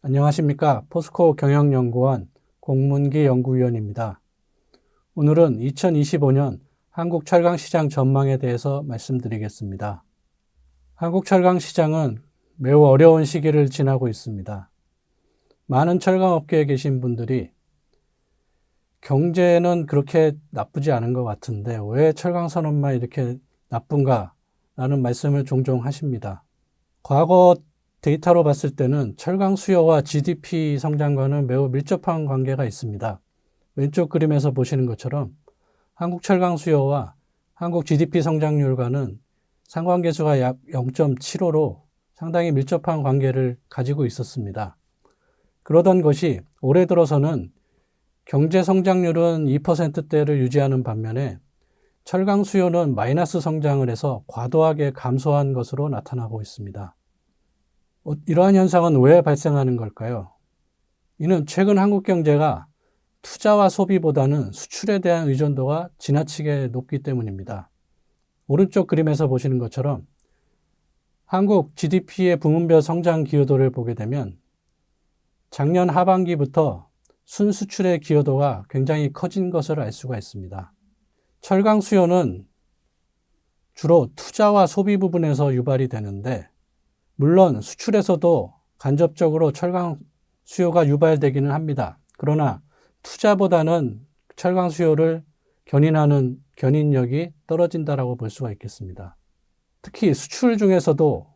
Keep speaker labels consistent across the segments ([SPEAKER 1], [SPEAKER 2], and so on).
[SPEAKER 1] 안녕하십니까. 포스코 경영연구원 공문기 연구위원입니다. 오늘은 2025년 한국 철강 시장 전망에 대해서 말씀드리겠습니다. 한국 철강 시장은 매우 어려운 시기를 지나고 있습니다. 많은 철강업계에 계신 분들이 경제는 그렇게 나쁘지 않은 것 같은데 왜 철강 산업만 이렇게 나쁜가? 라는 말씀을 종종 하십니다. 과거 데이터로 봤을 때는 철강 수요와 GDP 성장과는 매우 밀접한 관계가 있습니다. 왼쪽 그림에서 보시는 것처럼 한국 철강 수요와 한국 GDP 성장률과는 상관계수가 약 0.75로 상당히 밀접한 관계를 가지고 있었습니다. 그러던 것이 올해 들어서는 경제 성장률은 2%대를 유지하는 반면에 철강 수요는 마이너스 성장을 해서 과도하게 감소한 것으로 나타나고 있습니다. 이러한 현상은 왜 발생하는 걸까요? 이는 최근 한국 경제가 투자와 소비보다는 수출에 대한 의존도가 지나치게 높기 때문입니다. 오른쪽 그림에서 보시는 것처럼 한국 GDP의 부문별 성장 기여도를 보게 되면 작년 하반기부터 순수출의 기여도가 굉장히 커진 것을 알 수가 있습니다. 철강 수요는 주로 투자와 소비 부분에서 유발이 되는데 물론 수출에서도 간접적으로 철강 수요가 유발되기는 합니다. 그러나 투자보다는 철강 수요를 견인하는 견인력이 떨어진다라고 볼 수가 있겠습니다. 특히 수출 중에서도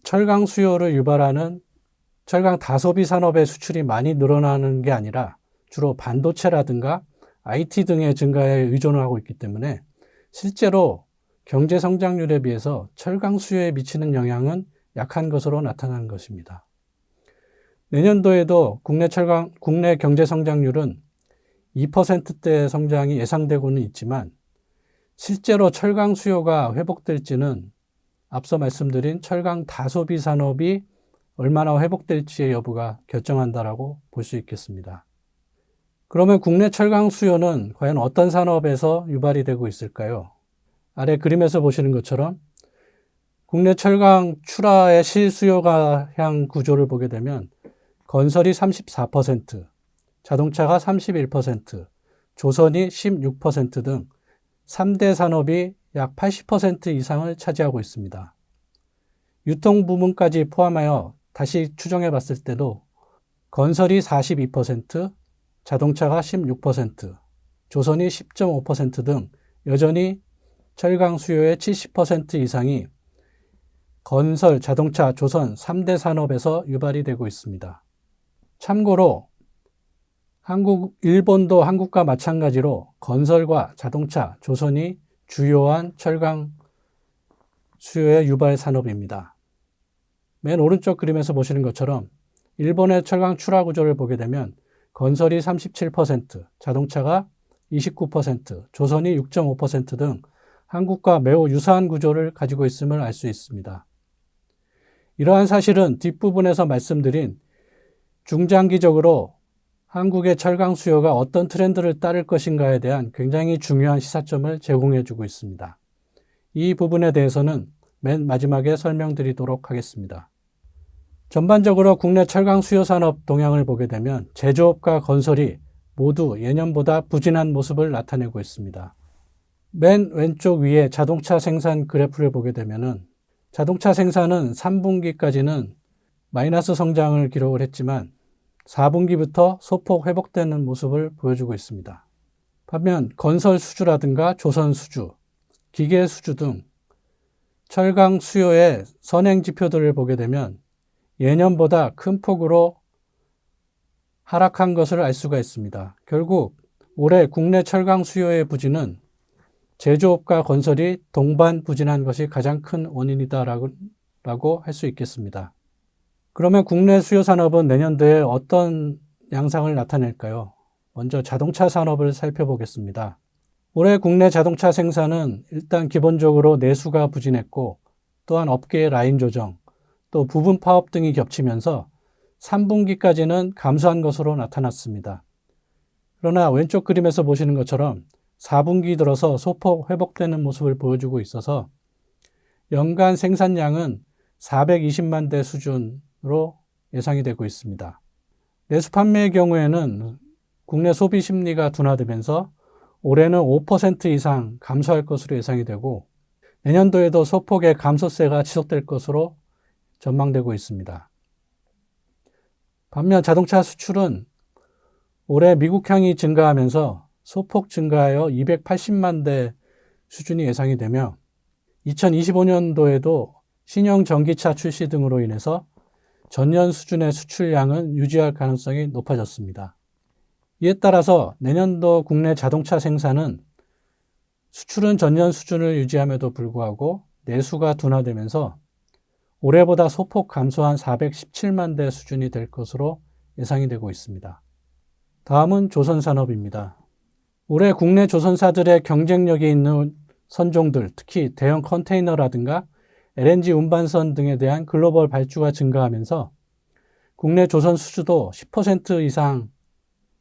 [SPEAKER 1] 철강 수요를 유발하는 철강 다소비 산업의 수출이 많이 늘어나는 게 아니라 주로 반도체라든가 IT 등의 증가에 의존을 하고 있기 때문에 실제로 경제 성장률에 비해서 철강 수요에 미치는 영향은 약한 것으로 나타나는 것입니다. 내년도에도 국내 경제 성장률은 2%대 성장이 예상되고는 있지만 실제로 철강 수요가 회복될지는 앞서 말씀드린 철강 다소비 산업이 얼마나 회복될지의 여부가 결정한다라고 볼 수 있겠습니다. 그러면 국내 철강 수요는 과연 어떤 산업에서 유발이 되고 있을까요? 아래 그림에서 보시는 것처럼 국내 철강 출하의 실수요가향 구조를 보게 되면 건설이 34%, 자동차가 31%, 조선이 16% 등 3대 산업이 약 80% 이상을 차지하고 있습니다. 유통 부문까지 포함하여 다시 추정해 봤을 때도 건설이 42%, 자동차가 16%, 조선이 10.5% 등 여전히 철강 수요의 70% 이상이 건설, 자동차, 조선 3대 산업에서 유발이 되고 있습니다. 참고로 일본도 한국과 마찬가지로 건설과 자동차, 조선이 주요한 철강 수요의 유발 산업입니다. 맨 오른쪽 그림에서 보시는 것처럼 일본의 철강 출하 구조를 보게 되면 건설이 37%, 자동차가 29%, 조선이 6.5% 등 한국과 매우 유사한 구조를 가지고 있음을 알 수 있습니다. 이러한 사실은 뒷부분에서 말씀드린 중장기적으로 한국의 철강 수요가 어떤 트렌드를 따를 것인가에 대한 굉장히 중요한 시사점을 제공해주고 있습니다. 이 부분에 대해서는 맨 마지막에 설명드리도록 하겠습니다. 전반적으로 국내 철강 수요 산업 동향을 보게 되면 제조업과 건설이 모두 예년보다 부진한 모습을 나타내고 있습니다. 맨 왼쪽 위에 자동차 생산 그래프를 보게 되면은 자동차 생산은 3분기까지는 마이너스 성장을 기록을 했지만 4분기부터 소폭 회복되는 모습을 보여주고 있습니다. 반면 건설 수주라든가 조선 수주, 기계 수주 등 철강 수요의 선행 지표들을 보게 되면 예년보다 큰 폭으로 하락한 것을 알 수가 있습니다. 결국 올해 국내 철강 수요의 부진은 제조업과 건설이 동반 부진한 것이 가장 큰 원인이다라고 할 수 있겠습니다. 그러면 국내 수요 산업은 내년도에 어떤 양상을 나타낼까요? 먼저 자동차 산업을 살펴보겠습니다. 올해 국내 자동차 생산은 일단 기본적으로 내수가 부진했고 또한 업계의 라인 조정, 또 부분 파업 등이 겹치면서 3분기까지는 감소한 것으로 나타났습니다. 그러나 왼쪽 그림에서 보시는 것처럼 4분기 들어서 소폭 회복되는 모습을 보여주고 있어서 연간 생산량은 420만 대 수준으로 예상이 되고 있습니다. 내수 판매의 경우에는 국내 소비 심리가 둔화되면서 올해는 5% 이상 감소할 것으로 예상이 되고 내년도에도 소폭의 감소세가 지속될 것으로 전망되고 있습니다. 반면 자동차 수출은 올해 미국향이 증가하면서 소폭 증가하여 280만 대 수준이 예상이 되며 2025년도에도 신형 전기차 출시 등으로 인해서 전년 수준의 수출량은 유지할 가능성이 높아졌습니다. 이에 따라서 내년도 국내 자동차 생산은 수출은 전년 수준을 유지함에도 불구하고 내수가 둔화되면서 올해보다 소폭 감소한 417만 대 수준이 될 것으로 예상이 되고 있습니다. 다음은 조선산업입니다. 올해 국내 조선사들의 경쟁력이 있는 선종들, 특히 대형 컨테이너라든가 LNG 운반선 등에 대한 글로벌 발주가 증가하면서 국내 조선 수주도 10% 이상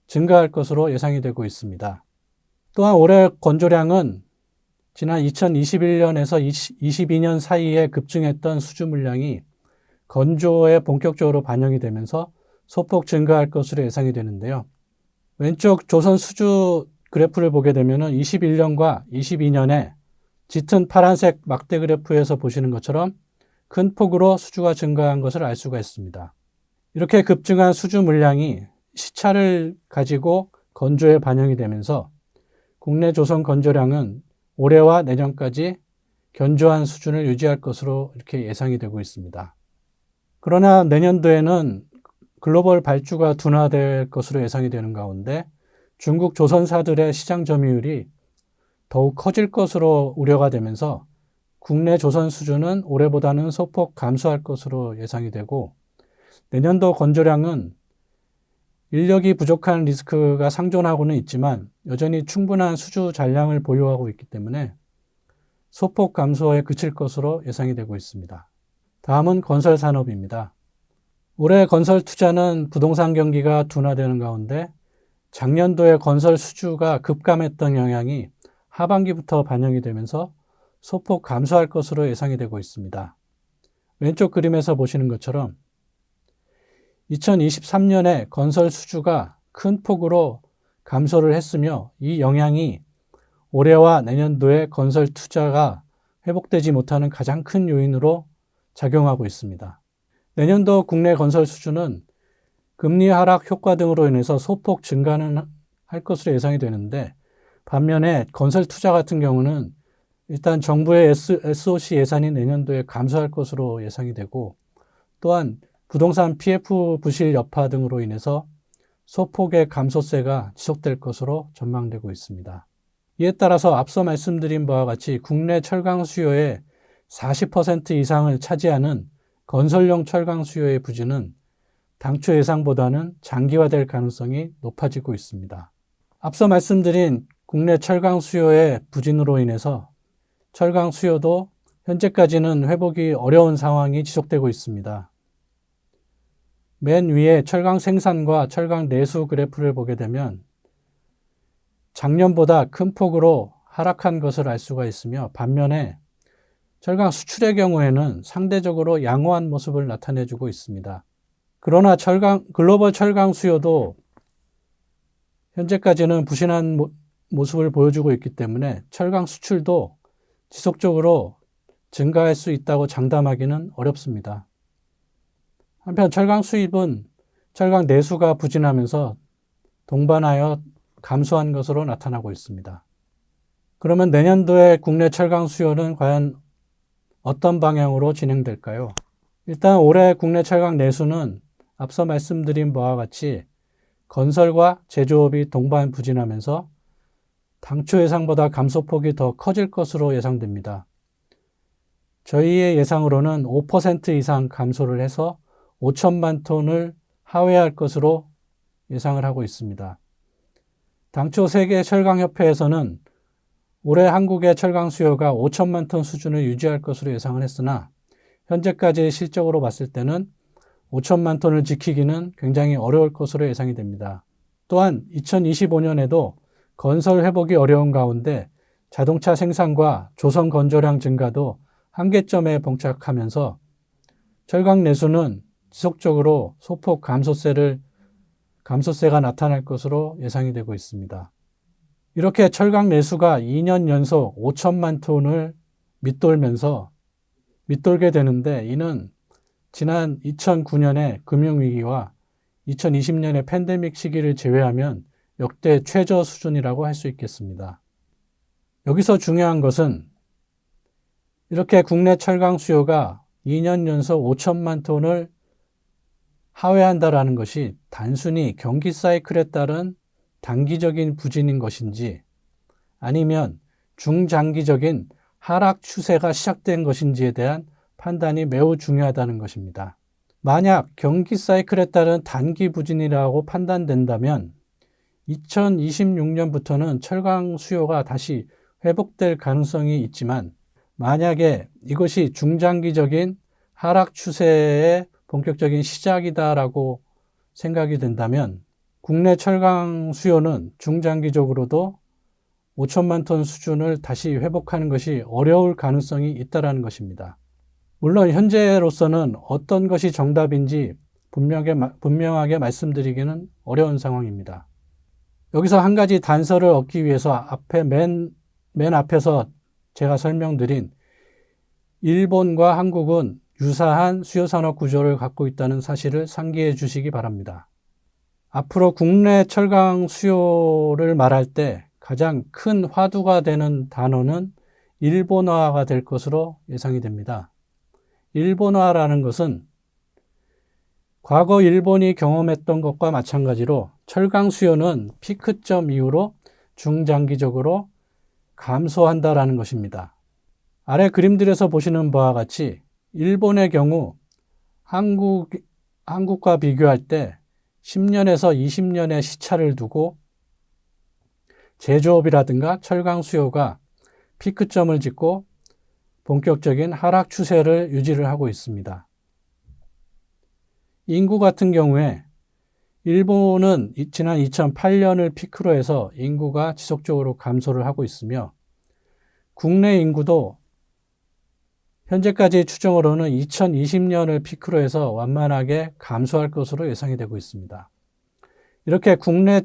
[SPEAKER 1] 증가할 것으로 예상이 되고 있습니다. 또한 올해 건조량은 지난 2021년에서 22년 사이에 급증했던 수주 물량이 건조에 본격적으로 반영이 되면서 소폭 증가할 것으로 예상이 되는데요. 왼쪽 조선 수주 그래프를 보게 되면 21년과 22년에 짙은 파란색 막대 그래프에서 보시는 것처럼 큰 폭으로 수주가 증가한 것을 알 수가 있습니다. 이렇게 급증한 수주 물량이 시차를 가지고 건조에 반영이 되면서 국내 조선 건조량은 올해와 내년까지 견조한 수준을 유지할 것으로 이렇게 예상이 되고 있습니다. 그러나 내년도에는 글로벌 발주가 둔화될 것으로 예상이 되는 가운데 중국 조선사들의 시장 점유율이 더욱 커질 것으로 우려가 되면서 국내 조선 수주는 올해보다는 소폭 감소할 것으로 예상이 되고 내년도 건조량은 인력이 부족한 리스크가 상존하고는 있지만 여전히 충분한 수주 잔량을 보유하고 있기 때문에 소폭 감소에 그칠 것으로 예상이 되고 있습니다. 다음은 건설 산업입니다. 올해 건설 투자는 부동산 경기가 둔화되는 가운데 작년도에 건설 수주가 급감했던 영향이 하반기부터 반영이 되면서 소폭 감소할 것으로 예상이 되고 있습니다. 왼쪽 그림에서 보시는 것처럼 2023년에 건설 수주가 큰 폭으로 감소를 했으며 이 영향이 올해와 내년도에 건설 투자가 회복되지 못하는 가장 큰 요인으로 작용하고 있습니다. 내년도 국내 건설 수주는 금리 하락 효과 등으로 인해서 소폭 증가는 할 것으로 예상이 되는데 반면에 건설 투자 같은 경우는 일단 정부의 SOC 예산이 내년도에 감소할 것으로 예상이 되고 또한 부동산 PF 부실 여파 등으로 인해서 소폭의 감소세가 지속될 것으로 전망되고 있습니다. 이에 따라서 앞서 말씀드린 바와 같이 국내 철강 수요의 40% 이상을 차지하는 건설용 철강 수요의 부진은 당초 예상보다는 장기화될 가능성이 높아지고 있습니다. 앞서 말씀드린 국내 철강 수요의 부진으로 인해서 철강 수요도 현재까지는 회복이 어려운 상황이 지속되고 있습니다. 맨 위에 철강 생산과 철강 내수 그래프를 보게 되면 작년보다 큰 폭으로 하락한 것을 알 수가 있으며 반면에 철강 수출의 경우에는 상대적으로 양호한 모습을 나타내주고 있습니다. 그러나 글로벌 철강 수요도 현재까지는 부진한 모습을 보여주고 있기 때문에 철강 수출도 지속적으로 증가할 수 있다고 장담하기는 어렵습니다. 한편 철강 수입은 철강 내수가 부진하면서 동반하여 감소한 것으로 나타나고 있습니다. 그러면 내년도에 국내 철강 수요는 과연 어떤 방향으로 진행될까요? 일단 올해 국내 철강 내수는 앞서 말씀드린 바와 같이 건설과 제조업이 동반 부진하면서 당초 예상보다 감소폭이 더 커질 것으로 예상됩니다. 저희의 예상으로는 5% 이상 감소를 해서 5천만 톤을 하회할 것으로 예상을 하고 있습니다. 당초 세계 철강협회에서는 올해 한국의 철강 수요가 5천만 톤 수준을 유지할 것으로 예상을 했으나 현재까지 실적으로 봤을 때는 5천만 톤을 지키기는 굉장히 어려울 것으로 예상이 됩니다. 또한 2025년에도 건설 회복이 어려운 가운데 자동차 생산과 조선 건조량 증가도 한계점에 봉착하면서 철강 내수는 지속적으로 소폭 감소세가 나타날 것으로 예상이 되고 있습니다. 이렇게 철강 내수가 2년 연속 5천만 톤을 밑돌게 되는데, 이는 지난 2009년의 금융위기와 2020년의 팬데믹 시기를 제외하면 역대 최저 수준이라고 할 수 있겠습니다. 여기서 중요한 것은 이렇게 국내 철강 수요가 2년 연속 5천만 톤을 하회한다라는 것이 단순히 경기 사이클에 따른 단기적인 부진인 것인지, 아니면 중장기적인 하락 추세가 시작된 것인지에 대한 판단이 매우 중요하다는 것입니다. 만약 경기 사이클에 따른 단기 부진이라고 판단된다면 2026년부터는 철강 수요가 다시 회복될 가능성이 있지만, 만약에 이것이 중장기적인 하락 추세의 본격적인 시작이다라고 생각이 된다면 국내 철강 수요는 중장기적으로도 5천만 톤 수준을 다시 회복하는 것이 어려울 가능성이 있다는 것입니다. 물론 현재로서는 어떤 것이 정답인지 분명하게 말씀드리기는 어려운 상황입니다. 여기서 한 가지 단서를 얻기 위해서 맨 앞에서 제가 설명드린 일본과 한국은 유사한 수요산업 구조를 갖고 있다는 사실을 상기해 주시기 바랍니다. 앞으로 국내 철강 수요를 말할 때 가장 큰 화두가 되는 단어는 일본화가 될 것으로 예상이 됩니다. 일본화라는 것은 과거 일본이 경험했던 것과 마찬가지로 철강 수요는 피크점 이후로 중장기적으로 감소한다라는 것입니다. 아래 그림들에서 보시는 바와 같이 일본의 경우 한국과 비교할 때 10년에서 20년의 시차를 두고 제조업이라든가 철강 수요가 피크점을 찍고 본격적인 하락 추세를 유지를 하고 있습니다. 인구 같은 경우에 일본은 지난 2008년을 피크로 해서 인구가 지속적으로 감소를 하고 있으며, 국내 인구도 현재까지 추정으로는 2020년을 피크로 해서 완만하게 감소할 것으로 예상이 되고 있습니다. 이렇게 국내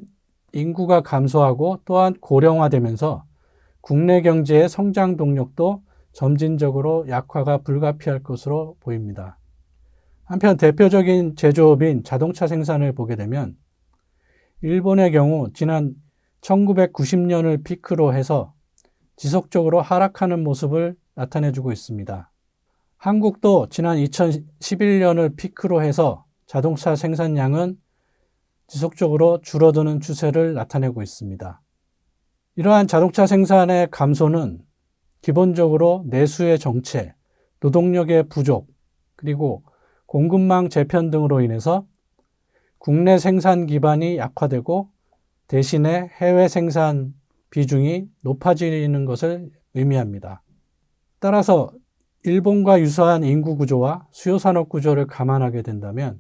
[SPEAKER 1] 인구가 감소하고 또한 고령화되면서 국내 경제의 성장 동력도 점진적으로 약화가 불가피할 것으로 보입니다. 한편 대표적인 제조업인 자동차 생산을 보게 되면 일본의 경우 지난 1990년을 피크로 해서 지속적으로 하락하는 모습을 나타내주고 있습니다. 한국도 지난 2011년을 피크로 해서 자동차 생산량은 지속적으로 줄어드는 추세를 나타내고 있습니다. 이러한 자동차 생산의 감소는 기본적으로 내수의 정체, 노동력의 부족, 그리고 공급망 재편 등으로 인해서 국내 생산 기반이 약화되고 대신에 해외 생산 비중이 높아지는 것을 의미합니다. 따라서 일본과 유사한 인구 구조와 수요 산업 구조를 감안하게 된다면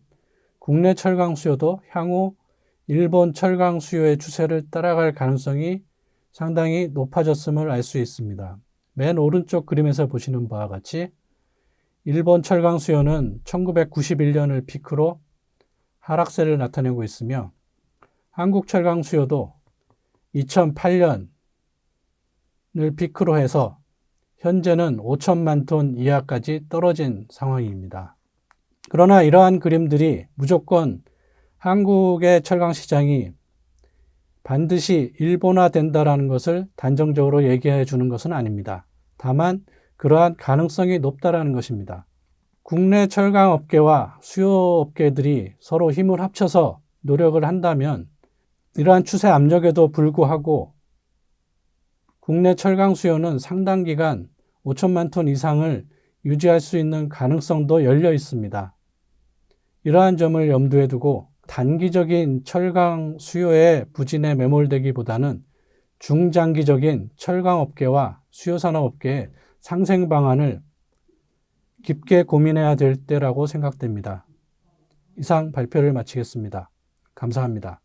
[SPEAKER 1] 국내 철강 수요도 향후 일본 철강 수요의 추세를 따라갈 가능성이 상당히 높아졌음을 알 수 있습니다. 맨 오른쪽 그림에서 보시는 바와 같이 일본 철강 수요는 1991년을 피크로 하락세를 나타내고 있으며, 한국 철강 수요도 2008년을 피크로 해서 현재는 5천만 톤 이하까지 떨어진 상황입니다. 그러나 이러한 그림들이 무조건 한국의 철강 시장이 반드시 일본화된다라는 것을 단정적으로 얘기해 주는 것은 아닙니다. 다만 그러한 가능성이 높다라는 것입니다. 국내 철강 업계와 수요 업계들이 서로 힘을 합쳐서 노력을 한다면 이러한 추세 압력에도 불구하고 국내 철강 수요는 상당 기간 5천만 톤 이상을 유지할 수 있는 가능성도 열려 있습니다. 이러한 점을 염두에 두고 단기적인 철강 수요의 부진에 매몰되기보다는 중장기적인 철강 업계와 수요산업 업계의 상생 방안을 깊게 고민해야 될 때라고 생각됩니다. 이상 발표를 마치겠습니다. 감사합니다.